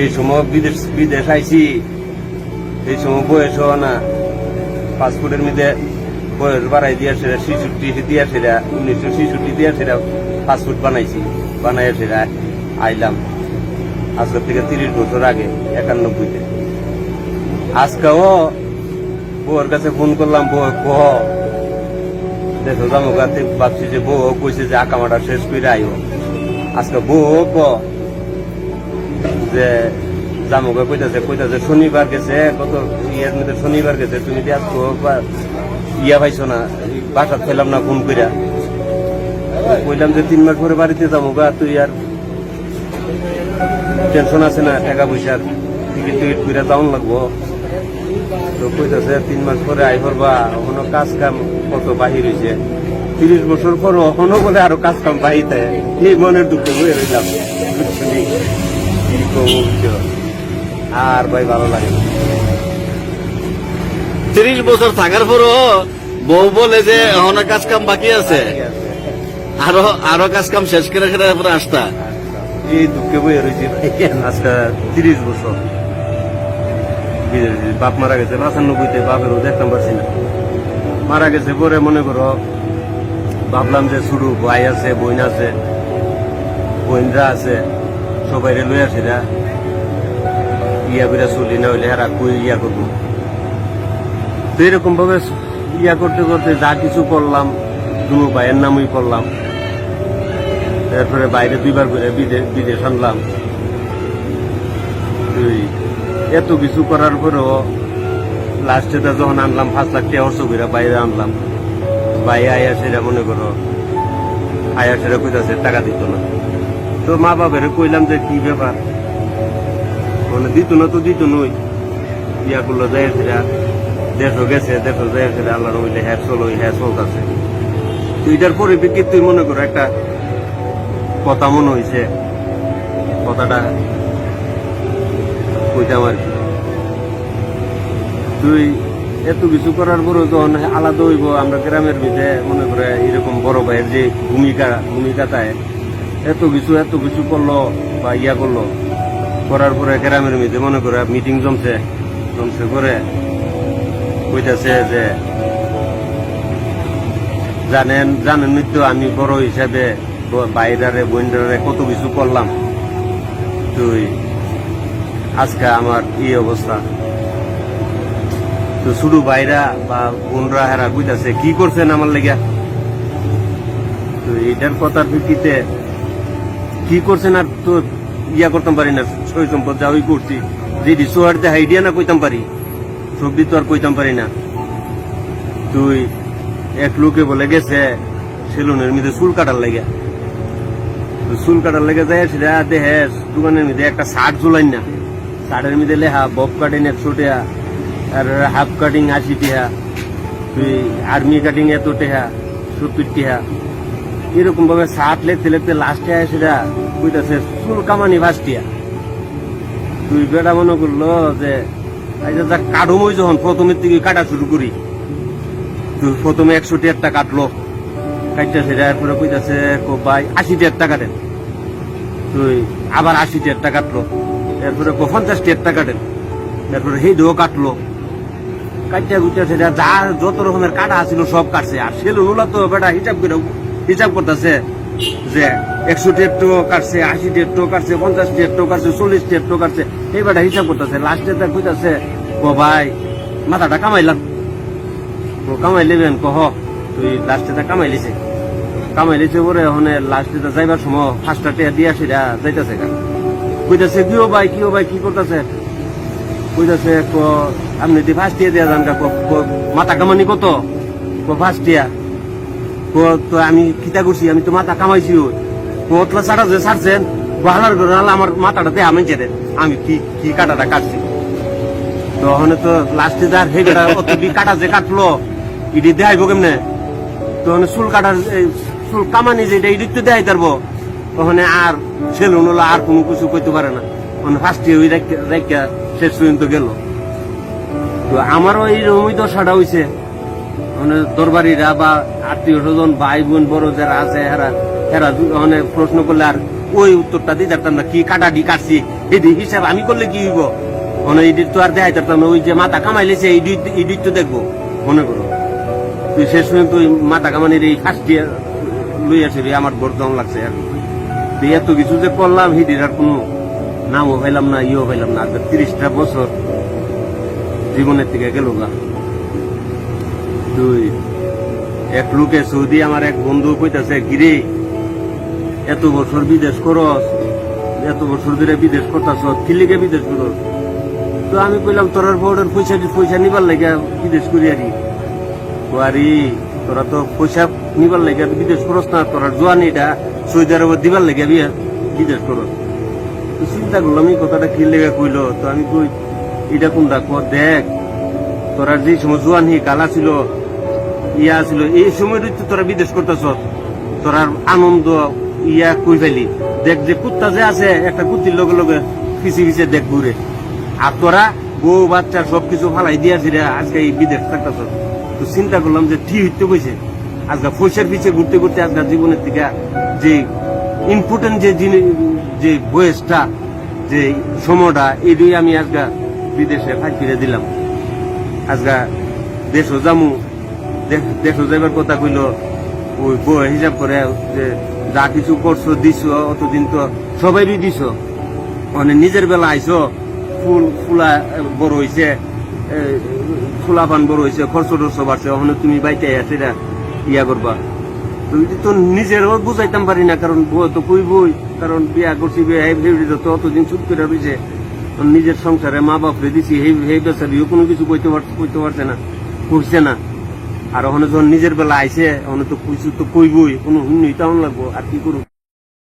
এই সময় বিদেশ আইছি, এই সময় বয়স হয় না, পাসপোর্টের মধ্যে বয়স বাড়াই দিয়ে সেরা 66 দিয়ে সেরা 1966 দিয়ে সেরা পাসপোর্ট বানাইছি, বানাই সেরা আইলাম আজকের থেকে 30 বছর আগে 91-তে। আজকেও বউর কাছে ফোন করলাম, বউ কহ দেখো জামুকাতে ভাবছি যে বউ কইছে যে আকামাটা শেষ করে আইও। আজকে বউ ক যে জামুকা কইতাছে শনিবার গেছে, কত ইয়ের মধ্যে শনিবার গেছে, তুমি যে আজকে ইয়া পাইছো না, বাসাত পেলাম না ফোন কইরা। কইলাম যে 3 মাস পরে বাড়িতে জামুকা, তুই আর টেনশন আছে না, টাকা পয়সার টিকিট কইরা যাওন লাগবো। তো কইতাছে 3 মাস পরে আই করবা, এখনো কাজ কাম কত বাহির হয়েছে, 30 বছর পর এখনো বলে আরো কাজ কাম বাহিতে, এই মনের দুঃখ হয়ে রইলাম। আর ভাই ভালো লাগে 30 বছর থাকার পরও বউ বলে যে এখনো কাজ কাম বাকি আছে, আরো কাজ কাম শেষ করে পরে আসতা। এই দুঃখে বয়ে রয়েছে আজকে 30 বছর। বাপ মারা গেছে 95-তে, বাপেরও দেখতাম পারছি না, মারা গেছে পরে মনে করো ভাবলাম যে শুরু ভাই আছে, বোন আছে, বোনরা আছে, সবাই লই আসে না ইয়া করে চলি, না হইলে হেরা কই ইয়া করবো। তো এরকম ভাবে ইয়া করতে করতে যা কিছু করলাম, দুনো ভাইয়ের নামই করলাম। এরপরে বাইরে 2বার করে বিদেশ আনলাম। এত কিছু করার পরেও লাস্টে যখন আনলাম 5 লাখ টাকা খরচ করে বাইরে আনলাম, ভাই আয়া সেরা মনে করো আয়া সেরা কইতাছে টাকা দিত না। তো মা বাবারে কইলাম যে কি ব্যাপার, মানে দিত না তো দিত নই, ইয়া করলো যায় সেরা দেশও গেছে, দেশও যায় সেরা আল্লাহর হইলে হ্যাঁ চলো, হ্যাঁ চলতেছে। তো এটার পরিপ্রেক্ষিতে তুই মনে করো একটা কথা মনে হয়েছে, কথাটা কইতাম আর কি। তুই এত কিছু করার পরেও যখন আলাদা হইব, আমরা গ্রামের ভিতরে মনে করে এরকম বড় ভাইয়ের যে ভূমিকাটায় এত কিছু করলো বা ইয়া করলো, করার পরে গ্রামের মধ্যে মনে করে মিটিং জমছে করে কইতাছে যে জানেন তো আমি বড় হিসাবে বাইরারে বোনরারে কত কিছু করলাম, তুই আজকে আমার এই অবস্থা। তো শুধু বাইরা বা বোনরা হেরা কইতাছে কি করছেন আমার লেগা। তো এটার কথার ভিত্তিতে কি করছেন আর তো ইয়া করতাম পারি না, সই সম্পদ যা ওই করছি, যেটি সোহারতে হাইডিয়া না কইতাম পারি, সবজি তো আর কইতাম পারি না। তুই এক লোকে বলে গেছে সেলুনের মধ্যে চুল কাটার লেগে, চুল কাটার লেগে যায় সেটা দেহে দোকানের মধ্যে একটা শার্ট ঝুলাই না, শার্টের মধ্যে লেখা বব কাটিং 100 টাকা, আর হাফ কাটিং 80 টাকা, তুই আর্মি কাটিং এত টাকা 70 টাকা, এরকম ভাবে শার্ট লেখতে লাস্টে সেটা কইতাছে চুল কামানি 5 টাকা। তুই বেটা মনে করলো যে যা কাঠো মই যখন প্রথমের থেকে কাটা শুরু করি, তুই প্রথমে 100 টাকা কাটলো, কাটটা সেটা এরপরে কইতাছে ভাই 80 টাকা দেন, তুই আবার 80 টাকা কাটলো, এরপরে 50 টাকা কাটেন, এরপরে হেডও কাটলো, কাটটা গুটা সেটা যা যত রকমের কাটা আছিল সব কাটছে। আর সেলুনগুলা তো বেটা হিসাব করতেছে যে 100 টাকা কাটছে, 80 টাকা কাটছে, 50 টাকা কাটছে, 40 টাকা কাটছে, এই বেটা হিসাব করতেছে। লাস্টে তা কইতাছে ভাই মাথাটা কামাইলাম, কামাই নেবেন কহ, তুই লাস্টে তা কামাই লিছে পরে ওখানে লাস্টে যাইবার সময় 5 টাকা দিয়া সেটা যাইতেছে গা, কইতাছে কিও ভাই কি করতেছে, কইতাছে আপনি যদি 5 টাকা দিয়া যান গা, মাথা কামানি কত, 5 টাকা, তো আমি কিতা করছি, আমি তো মাথা কামাইছি, ওতলা চাটা যে ছাড়ছেন বাহার করে আমার মাথাটা দেয়া মানছে রে, আমি কি কাটাটা কাটছি। তো ওখানে তো লাস্টে যার হেডটা অত কাটা যে কাটলো ইডি দেখাইবো কেমনে, তো চুল কাটার চুল কামানি যেটা ইডিতে দেখাই পারবো, ওখানে আর সেলুন হলো আর কোনো কিছু করতে পারে না, মানে ফার্স্ট ওই রাখা শেষ পর্যন্ত গেল। তো আমারও এইরকমই দশাটা হয়েছে, মানে দরবারিরা বা আত্মীয় স্বজন ভাই বোন বড় যারা আছে এরা এরা মানে প্রশ্ন করলে আর ওই উত্তরটা দিয়ে যাতাম না, কি কাটাডি কাটছি এদি হিসাব আমি করলে কি হইব, মানে এডিট তো আর দেখাই যাতাম না, ওই যে মাথা কামাইলেছে এডিট তো দেখবো মনে করো। তুই শেষ পর্যন্ত ওই মাথা কামানির এই ফার্স্ট ইয়ার লই আসে আমার বড় দম লাগছে আর কি। তো এত কিছু যে করলাম হিডির আর কোনো নামও পাইলাম না, ইয়েও পাইলাম না। 30টা বছর জীবনের থেকে গেল গা। দুই এক লোকে সৌদি আমার এক বন্ধু কইতাছে, গিরে এত বছর বিদেশ করস, এত বছর ধরে বিদেশ করতাছ, কি লিগে বিদেশ করস? তো আমি কইলাম তোরার বউরের পয়সা নিবার লাগে বিদেশ করি আরি তোরা তো পয়সা নিবার লাগে বিদেশ করস না, তোরা জোয়ানিটা সৌদি আরব দিবার লাগে বিদেশ করস। তো চিন্তা করলাম এই কথাটা কি লেগে কইলো, তো আমি কই এটা কোনটা দেখ, তোরা যে সময় জোয়ানি কালা ছিল ইয়া ছিল এই সময় তোরা বিদেশ করতেছ, তোরা আনন্দ ইয়া কই ফেলি, দেখ যে কুত্তা যে আছে একটা কুত্তির লগে লগে পিছিয়ে পিছিয়ে দেখ ঘুরে, আর তোরা বউ বাচ্চা সবকিছু ফালাই দিয়েছি রে আজকে এই বিদেশ থাকতেছ। তো চিন্তা করলাম যে ঠিক হইতে কইছে, আজকে পয়সার পিছিয়ে ঘুরতে ঘুরতে আজকাল জীবনের থেকে যে ইম্পর্টেন্ট যে জিনিস, যে বয়সটা, যে সময়টা, এটাই আমি আজকে বিদেশে ফাই ফিরে দিলাম। আজকে দেশও জামু, দেশও যাইবার কথা কইল, ওই বই হিসাব করে যে যা কিছু করছো দিছো অতদিন তো সবাইরই দিছো, মানে নিজের বেলা আইসো, ফুলা বড় হয়েছে, ফুলা পান বড় হয়েছে, খরচ টরচ বাড়ছে, ওখানে তুমি বাইতে সেটা ইয়া করবা। তো এটা তো নিজেরও বুঝাইতাম পারি না, কারণ বই তো কইবই, কারণ বিয়া করছি তো অতদিন চুপ করে রয়েছে, নিজের সংসারে মা বাপরে দিছি, এই বেচারিও কোনো কিছু কইতে পারছে না, করছে না। আর ওখানে যখন নিজের বেলা আইসে ওখানে তো কিছু তো কইবই, কোনো হুন্নি তেমন লাগবো, আর কি করবো।